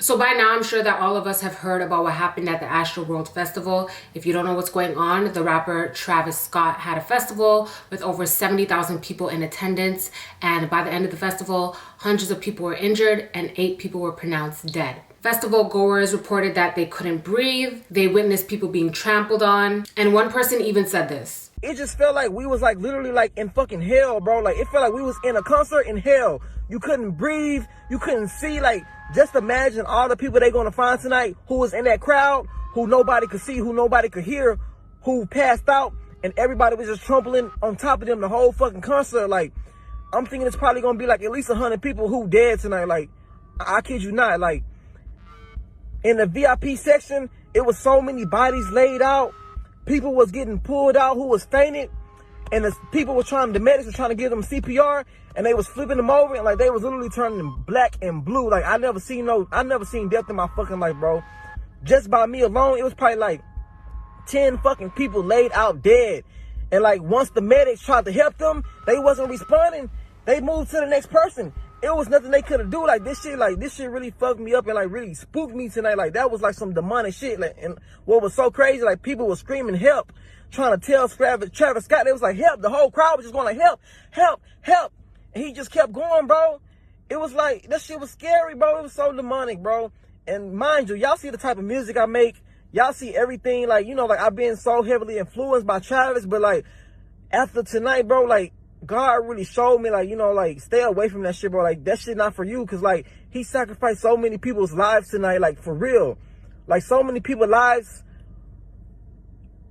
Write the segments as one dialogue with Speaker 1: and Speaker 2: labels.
Speaker 1: So by now, I'm sure that all of us have heard about what happened at the Astro World Festival. If you don't know what's going on, the rapper Travis Scott had a festival with over 70,000 people in attendance. And by the end of the festival, hundreds of people were injured and 8 people were pronounced dead. Festival goers reported that they couldn't breathe. They witnessed people being trampled on. And one person even said this.
Speaker 2: It just felt like we was like literally like in fucking hell, bro. Like it felt like we was in a concert in hell. You couldn't breathe. You couldn't see. Like just imagine all the people they gonna find tonight who was in that crowd, who nobody could see, who nobody could hear, who passed out, and everybody was just trampling on top of them the whole fucking concert. Like I'm thinking it's probably gonna be like at least 100 people who dead tonight. Like I kid you not. Like in the VIP section, it was so many bodies laid out. People was getting pulled out who was fainted, and the medics were trying to give them CPR, and they was flipping them over, and like they was literally turning black and blue. Like I never seen death in my fucking life, bro. Just by me alone, it was probably like 10 fucking people laid out dead. And like once the medics tried to help them, they wasn't responding. They moved to the next person. It was nothing they could have do. Like this shit really fucked me up and like really spooked me tonight. Like that was like some demonic shit. Like, and what was so crazy, like people were screaming help, trying to tell Travis Scott. They was like help. The whole crowd was just going like help, help, help. And he just kept going, bro. It was like, that shit was scary, bro. It was so demonic, bro. And mind you, y'all see the type of music I make. Y'all see everything, like, you know, like I've been so heavily influenced by Travis, but like after tonight, bro, like God really showed me, like, you know, like stay away from that shit, bro. Like that shit not for you, because like he sacrificed so many people's lives tonight, like for real. Like so many people's lives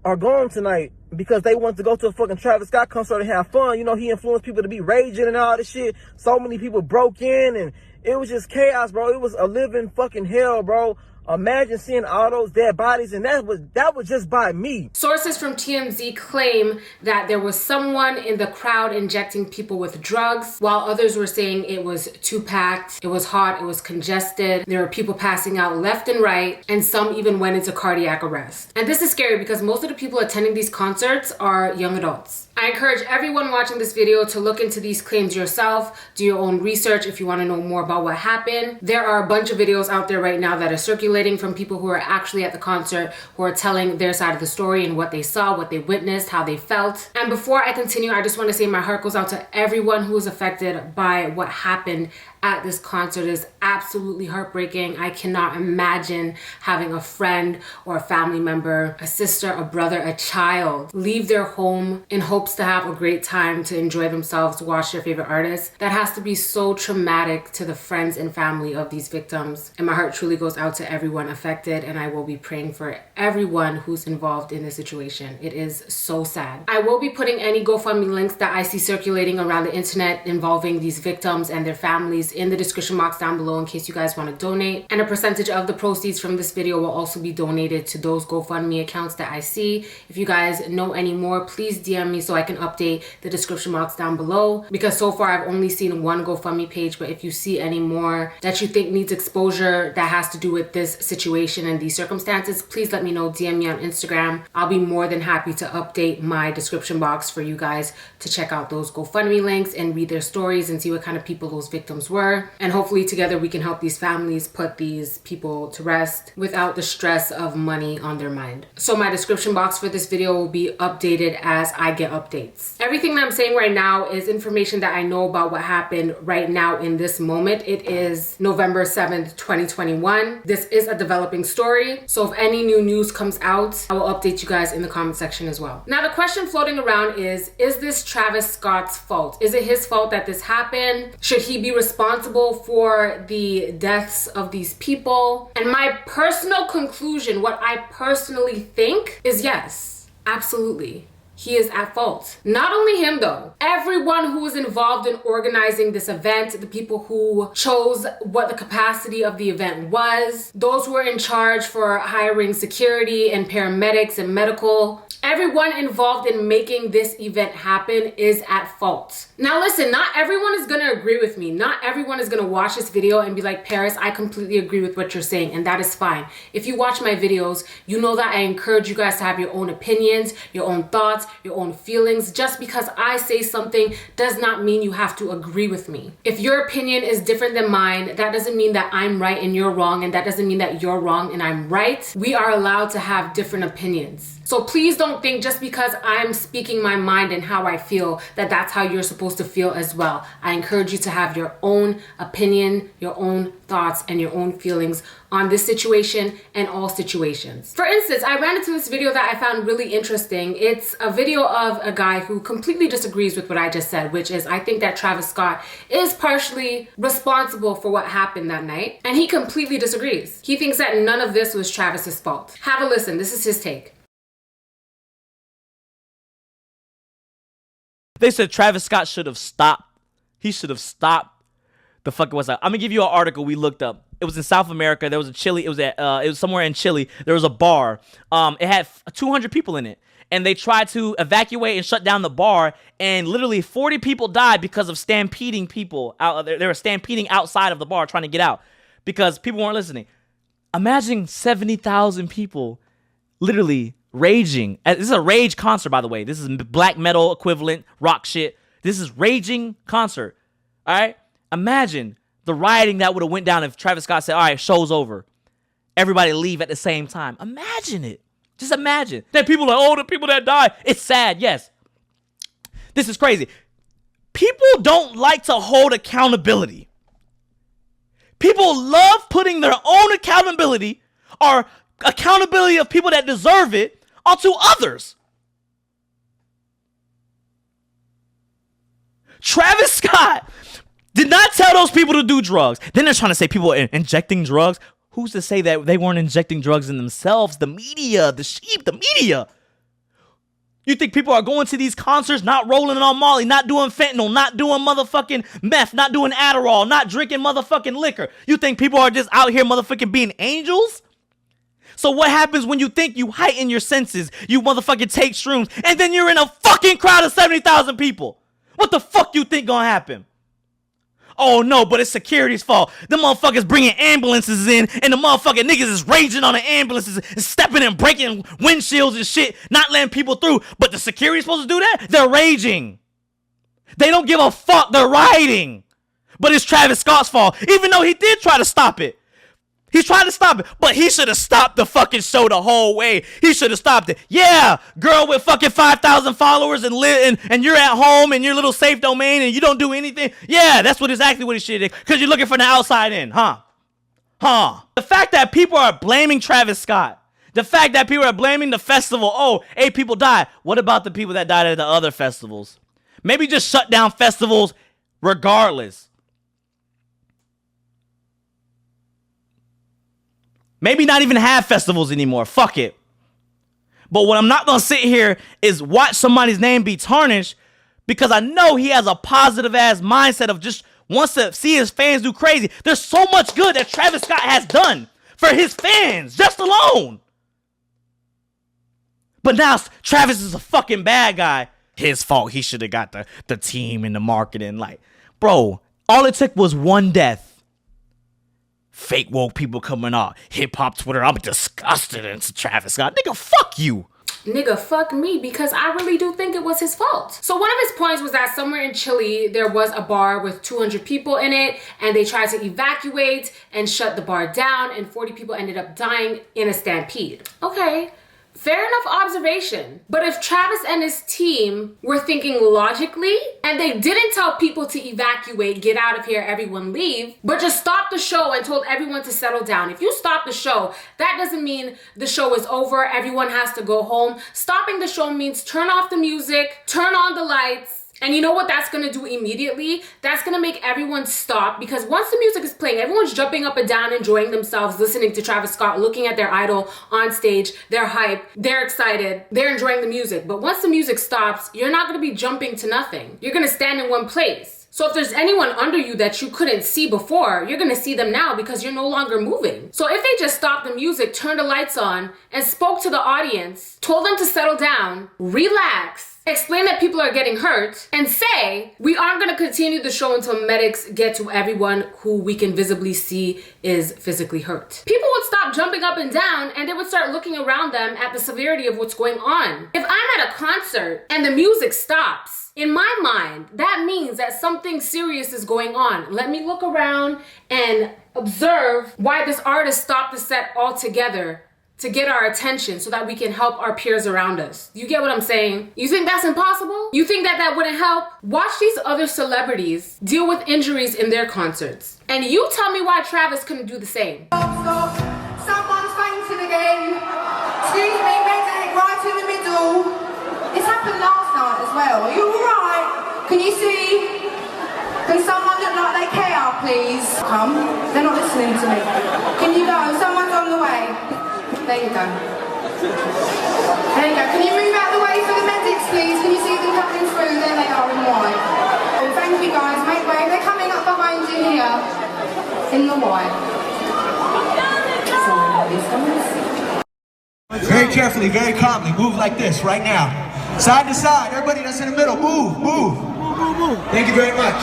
Speaker 2: are gone tonight because they want to go to a fucking Travis Scott concert and have fun. You know, he influenced people to be raging and all this shit. So many people broke in and it was just chaos, bro. It was a living fucking hell, bro. Imagine seeing all those dead bodies, and that was just by me.
Speaker 1: Sources from TMZ claim that there was someone in the crowd injecting people with drugs, while others were saying it was too packed, it was hot, it was congested, there were people passing out left and right, and some even went into cardiac arrest. And this is scary because most of the people attending these concerts are young adults. I encourage everyone watching this video to look into these claims yourself, do your own research if you want to know more about what happened. There are a bunch of videos out there right now that are circulating from people who are actually at the concert, who are telling their side of the story and what they saw, what they witnessed, how they felt. And before I continue, I just want to say my heart goes out to everyone who was affected by what happened at this concert. It is absolutely heartbreaking. I cannot imagine having a friend or a family member, a sister, a brother, a child leave their home in hopes to have a great time, to enjoy themselves, to watch their favorite artists. That has to be so traumatic to the friends and family of these victims. And my heart truly goes out to everyone affected, and I will be praying for everyone who's involved in this situation. It is so sad. I will be putting any GoFundMe links that I see circulating around the internet involving these victims and their families in the description box down below in case you guys want to donate. And a percentage of the proceeds from this video will also be donated to those GoFundMe accounts that I see. If you guys know any more, please DM me so I can update the description box down below, because so far I've only seen one GoFundMe page. But if you see any more that you think needs exposure that has to do with this situation and these circumstances, please let me know. DM me on Instagram. I'll be more than happy to update my description box for you guys to check out those GoFundMe links and read their stories and see what kind of people those victims were. And hopefully together we can help these families put these people to rest without the stress of money on their mind. So my description box for this video will be updated as I get updates. Everything that I'm saying right now is information that I know about what happened right now in this moment. It is November 7th, 2021. This is a developing story. So if any new news comes out, I will update you guys in the comment section as well. Now the question floating around is this Travis Scott's fault? Is it his fault that this happened? Should he be responsible for the deaths of these people? And my personal conclusion, what I personally think, is yes, absolutely. He is at fault. Not only him though, everyone who was involved in organizing this event, the people who chose what the capacity of the event was, those who were in charge for hiring security and paramedics and medical, Everyone involved in making this event happen is at fault. Now listen, not everyone is gonna agree with me. Not everyone is gonna watch this video and be like, Paris, I completely agree with what you're saying, and that is fine. If you watch my videos, you know that I encourage you guys to have your own opinions, your own thoughts, your own feelings. Just because I say something does not mean you have to agree with me. If your opinion is different than mine, that doesn't mean that I'm right and you're wrong, and that doesn't mean that you're wrong and I'm right. We are allowed to have different opinions. So please don't think just because I'm speaking my mind and how I feel that that's how you're supposed to feel as well. I encourage you to have your own opinion, your own thoughts, and your own feelings on this situation and all situations. For instance, I ran into this video that I found really interesting. It's a video of a guy who completely disagrees with what I just said, which is I think that Travis Scott is partially responsible for what happened that night, and he completely disagrees. He thinks that none of this was Travis's fault. Have a listen. This is his take.
Speaker 3: They said Travis Scott should have stopped. He should have stopped the fucking West Side. I'm gonna give you an article we looked up. It was in South America. There was a Chile. It was somewhere in Chile. There was a bar. It had 200 people in it, and they tried to evacuate and shut down the bar. And literally 40 people died because of stampeding people out. They were stampeding outside of the bar trying to get out because people weren't listening. Imagine 70,000 people literally raging. This is a rage concert, by the way. This is black metal equivalent rock shit. This is raging concert. All right? Imagine the rioting that would have went down if Travis Scott said, all right, show's over. Everybody leave at the same time. Imagine it. Just imagine. That people are, oh, the people that died. It's sad, yes. This is crazy. People don't like to hold accountability. People love putting their own accountability or accountability of people that deserve it onto others. Travis Scott did not tell those people to do drugs. Then they're trying to say people are injecting drugs. Who's to say that they weren't injecting drugs in themselves? The media, the sheep, the media. You think people are going to these concerts, not rolling on Molly, not doing fentanyl, not doing motherfucking meth, not doing Adderall, not drinking motherfucking liquor? You think people are just out here motherfucking being angels? So what happens when you think you heighten your senses, you motherfucking take shrooms, and then you're in a fucking crowd of 70,000 people? What the fuck you think gonna happen? Oh no, but it's security's fault. The motherfuckers bringing ambulances in, and the motherfucking niggas is raging on the ambulances, and stepping and breaking windshields and shit, not letting people through. But the security's supposed to do that? They're raging. They don't give a fuck, they're rioting. But it's Travis Scott's fault, even though he did try to stop it. He's trying to stop it, but he should have stopped the fucking show the whole way. He should have stopped it. Yeah, girl with fucking 5,000 followers and you're at home in your little safe domain and you don't do anything. Yeah, that's exactly what he should have did, because you're looking for the outside in, huh? The fact that people are blaming Travis Scott, the fact that people are blaming the festival, oh, 8 people died. What about the people that died at the other festivals? Maybe just shut down festivals regardless. Maybe not even have festivals anymore. Fuck it. But what I'm not going to sit here is watch somebody's name be tarnished, because I know he has a positive ass mindset of just wants to see his fans do crazy. There's so much good that Travis Scott has done for his fans just alone. But now Travis is a fucking bad guy. His fault. He should have got the team and the marketing. Like, bro, all it took was one death. Fake woke people coming out. Hip-hop Twitter, I'm disgusted into Travis Scott. Nigga, fuck you.
Speaker 1: Nigga, fuck me, because I really do think it was his fault. So one of his points was that somewhere in Chile, there was a bar with 200 people in it, and they tried to evacuate and shut the bar down, and 40 people ended up dying in a stampede. Okay. Fair enough observation. But if Travis and his team were thinking logically, and they didn't tell people to evacuate, get out of here, everyone leave, but just stopped the show and told everyone to settle down. If you stop the show, that doesn't mean the show is over, everyone has to go home. Stopping the show means turn off the music, turn on the lights. And you know what that's gonna do immediately? That's gonna make everyone stop, because once the music is playing, everyone's jumping up and down, enjoying themselves, listening to Travis Scott, looking at their idol on stage. They're hyped, they're excited, they're enjoying the music. But once the music stops, you're not gonna be jumping to nothing. You're gonna stand in one place. So if there's anyone under you that you couldn't see before, you're gonna see them now because you're no longer moving. So if they just stopped the music, turned the lights on, and spoke to the audience, told them to settle down, relax, explain that people are getting hurt, and say, we aren't gonna continue the show until medics get to everyone who we can visibly see is physically hurt. People would stop jumping up and down and they would start looking around them at the severity of what's going on. If I'm at a concert and the music stops, in my mind, that means that something serious is going on. Let me look around and observe why this artist stopped the set altogether to get our attention so that we can help our peers around us. You get what I'm saying? You think that's impossible? You think that that wouldn't help? Watch these other celebrities deal with injuries in their concerts. And you tell me why Travis couldn't do the same.
Speaker 4: Stop. Someone's fainting again. Excuse me, medic, right in the middle. It's happened last night as well. Are you alright? Can you see? Can someone look like they care, please? Come. They're not listening to me. Can you go? Someone's on the way. There you go. There you go. Can you move out the way for the medics, please? Can you see them coming through? There they are in white. Oh, thank you, guys. Make way. They're coming up behind you here in the white.
Speaker 5: Very carefully, very calmly. Move like this right now. Side to side. Everybody that's in the middle, move, move. Thank you very much.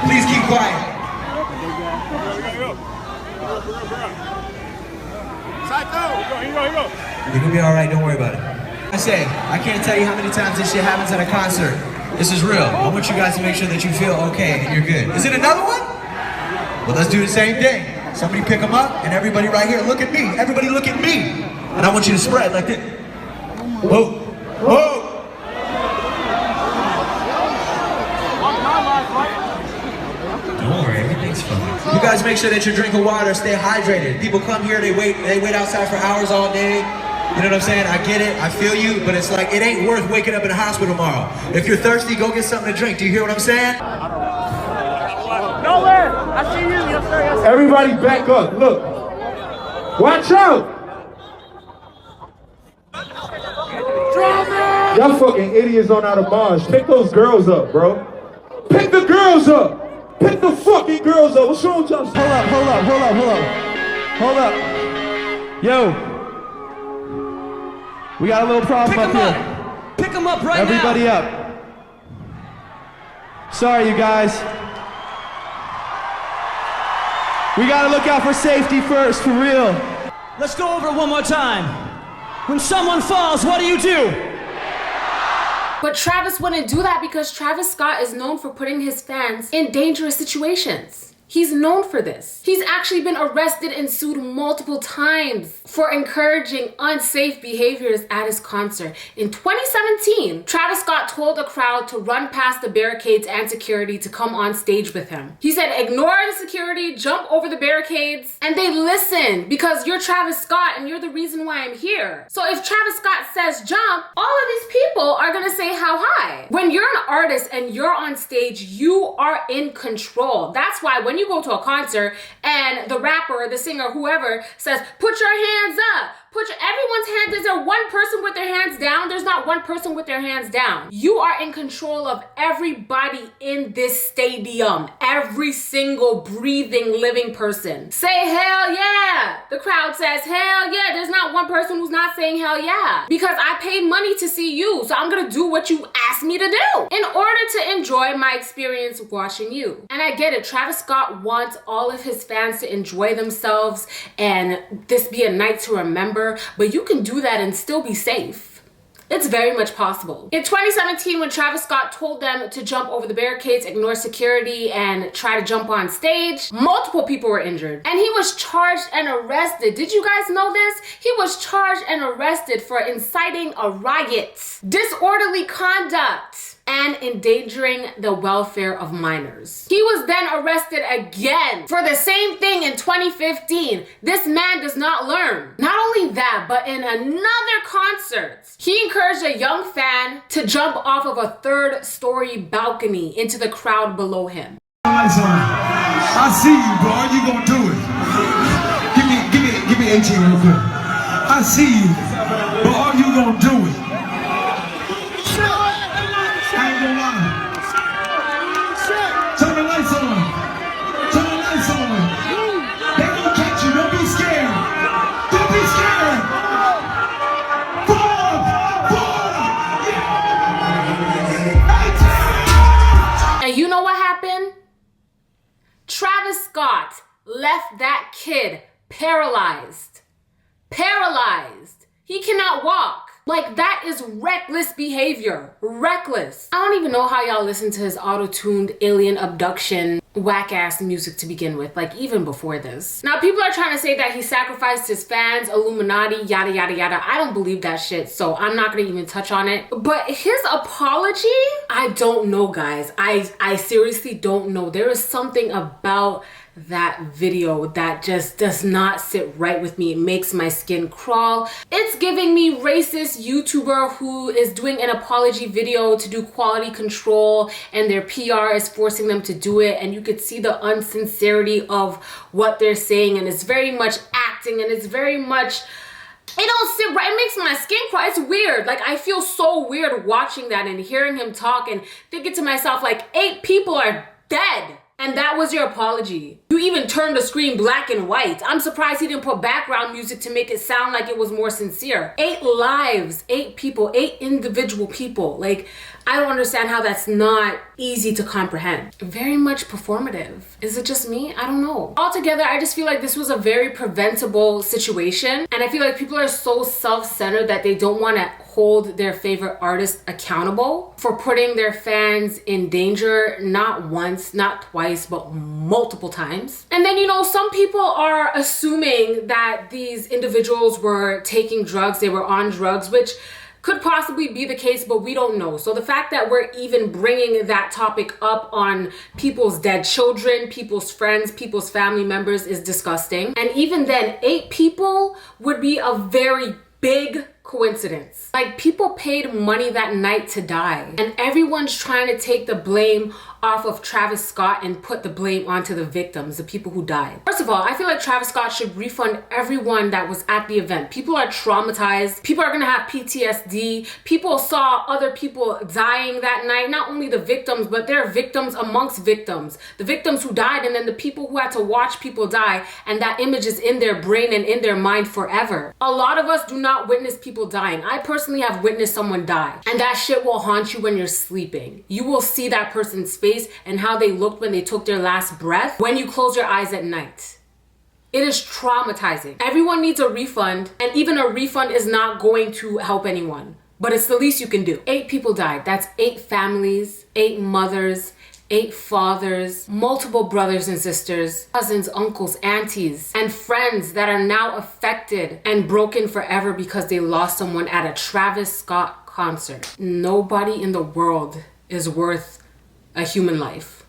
Speaker 5: Please keep quiet. You're gonna be all right, don't worry about it. I can't tell you how many times this shit happens at a concert. This is real. I want you guys to make sure that you feel okay and you're good. Is it another one? Well, let's do the same thing. Somebody pick them up, and everybody right here, look at me. Everybody look at me. And I want you to spread like this. Whoa, whoa. Don't worry, everything's fine. You guys make sure that you're drinking water, stay hydrated. People come here, they wait outside for hours all day. You know what I'm saying? I get it, I feel you, but it's like, it ain't worth waking up in a hospital tomorrow. If you're thirsty, go get something to drink. Do you hear what I'm saying?
Speaker 2: Nowhere! I see you. Yes, sir. Yes, sir.
Speaker 6: Everybody back up. Look. Watch out! Y'all fucking idiots on out of Mars. Pick those girls up, bro. Pick the girls up. Pick the fucking girls up. What's wrong with y'all? Hold up. Yo. We got a little problem up here.
Speaker 7: Pick them up right
Speaker 6: Everybody
Speaker 7: now.
Speaker 6: up. Sorry, you guys. We gotta look out for safety first, for real.
Speaker 7: Let's go over it one more time. When someone falls, what do?
Speaker 1: But Travis wouldn't do that because Travis Scott is known for putting his fans in dangerous situations. He's known for this. He's actually been arrested and sued multiple times for encouraging unsafe behaviors at his concert. In 2017, Travis Scott told a crowd to run past the barricades and security to come on stage with him. He said, ignore the security, jump over the barricades, and they listened because you're Travis Scott and you're the reason why I'm here. So if Travis Scott says jump, all of these people are gonna say how high. When you're an artist and you're on stage, you are in control. That's why when you go to a concert and the rapper, the singer, whoever says, put your hands up, everyone's hands, is there one person with their hands down? There's not one person with their hands down. You are in control of everybody in this stadium. Every single breathing, living person. Say hell yeah. The crowd says hell yeah. There's not one person who's not saying hell yeah. Because I paid money to see you, so I'm gonna do what you asked me to do in order to enjoy my experience watching you. And I get it, Travis Scott wants all of his fans to enjoy themselves and this be a night to remember. But you can do that and still be safe. It's very much possible. In 2017, when Travis Scott told them to jump over the barricades, ignore security, and try to jump on stage, multiple people were injured. And he was charged and arrested. Did you guys know this? He was charged and arrested for inciting a riot, disorderly conduct, and endangering the welfare of minors. He was then arrested again for the same thing in 2015. This man does not learn. Not only that, but in another concert, he encouraged a young fan to jump off of a 3rd-story balcony into the crowd below him.
Speaker 5: I see you, bro. You gonna do it. Give me 18 real quick. I see you, but are you gonna do it?
Speaker 1: left that kid paralyzed. Paralyzed. He cannot walk. Like, that is reckless behavior. Reckless. I don't even know how y'all listen to his auto-tuned alien abduction whack-ass music to begin with, like even before this. Now, people are trying to say that he sacrificed his fans, Illuminati, yada, yada, yada. I don't believe that shit, so I'm not gonna even touch on it. But his apology, I don't know, guys. I seriously don't know. There is something about that video that just does not sit right with me. It makes my skin crawl. It's giving me racist YouTuber who is doing an apology video to do quality control, and their PR is forcing them to do it, and you could see the unsincerity of what they're saying, and it's very much acting, and it's very much, it don't sit right. It makes my skin crawl. It's weird. Like, I feel so weird watching that and hearing him talk and thinking to myself, like, 8 people are dead. And that was your apology. You even turned the screen black and white. I'm surprised he didn't put background music to make it sound like it was more sincere. 8 lives, 8 people, 8 individual people. Like, I don't understand how that's not easy to comprehend. Very much performative. Is it just me? I don't know. Altogether, I just feel like this was a very preventable situation. And I feel like people are so self-centered that they don't want to hold their favorite artist accountable for putting their fans in danger, not once, not twice, but multiple times. And then, you know, some people are assuming that these individuals were taking drugs, they were on drugs, which could possibly be the case, but we don't know. So the fact that we're even bringing that topic up on people's dead children, people's friends, people's family members is disgusting. And even then, 8 people would be a very big coincidence. Like, people paid money that night to die, and everyone's trying to take the blame off of Travis Scott and put the blame onto the victims, the people who died. First of all, I feel like Travis Scott should refund everyone that was at the event. People are traumatized. People are gonna have PTSD. People saw other people dying that night. Not only the victims, but there are victims amongst victims. The victims who died, and then the people who had to watch people die, and that image is in their brain and in their mind forever. A lot of us do not witness people dying. I personally have witnessed someone die, and that shit will haunt you when you're sleeping. You will see that person's face and how they looked when they took their last breath when you close your eyes at night. It is traumatizing. Everyone needs a refund, and even a refund is not going to help anyone, but it's the least you can do. 8 people died. That's 8 families, 8 mothers, 8 fathers, multiple brothers and sisters, cousins, uncles, aunties, and friends that are now affected and broken forever because they lost someone at a Travis Scott concert. Nobody in the world is worth a human life,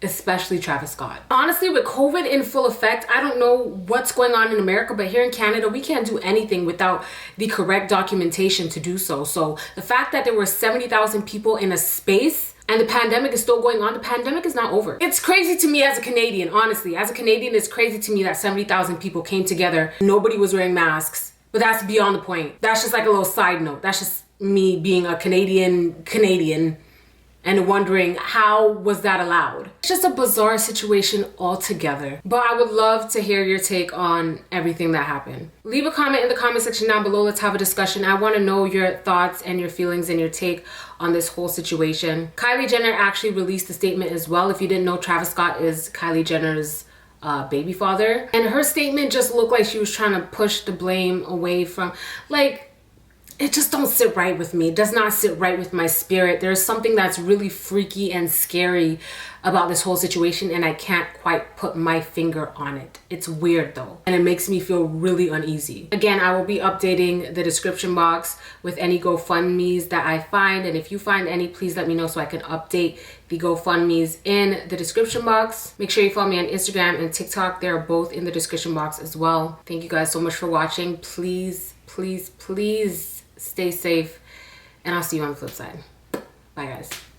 Speaker 1: especially Travis Scott. Honestly, with COVID in full effect, I don't know what's going on in America, but here in Canada, we can't do anything without the correct documentation to do so. So the fact that there were 70,000 people in a space and the pandemic is still going on, the pandemic is not over. It's crazy to me as a Canadian, honestly. As a Canadian, it's crazy to me that 70,000 people came together. Nobody was wearing masks, but that's beyond the point. That's just like a little side note. That's just me being a Canadian and wondering how was that allowed. It's just a bizarre situation altogether. But I would love to hear your take on everything that happened. Leave a comment in the comment section down below. Let's have a discussion. I want to know your thoughts and your feelings and your take on this whole situation. Kylie Jenner actually released a statement as well. If you didn't know, Travis Scott is Kylie Jenner's baby father. And her statement just looked like she was trying to push the blame away from, like, it just don't sit right with me. It does not sit right with my spirit. There's something that's really freaky and scary about this whole situation, and I can't quite put my finger on it. It's weird though, and it makes me feel really uneasy. Again, I will be updating the description box with any GoFundMes that I find, and if you find any, please let me know so I can update the GoFundMes in the description box. Make sure you follow me on Instagram and TikTok. They're both in the description box as well. Thank you guys so much for watching. Please, please, please stay safe, and I'll see you on the flip side. Bye guys.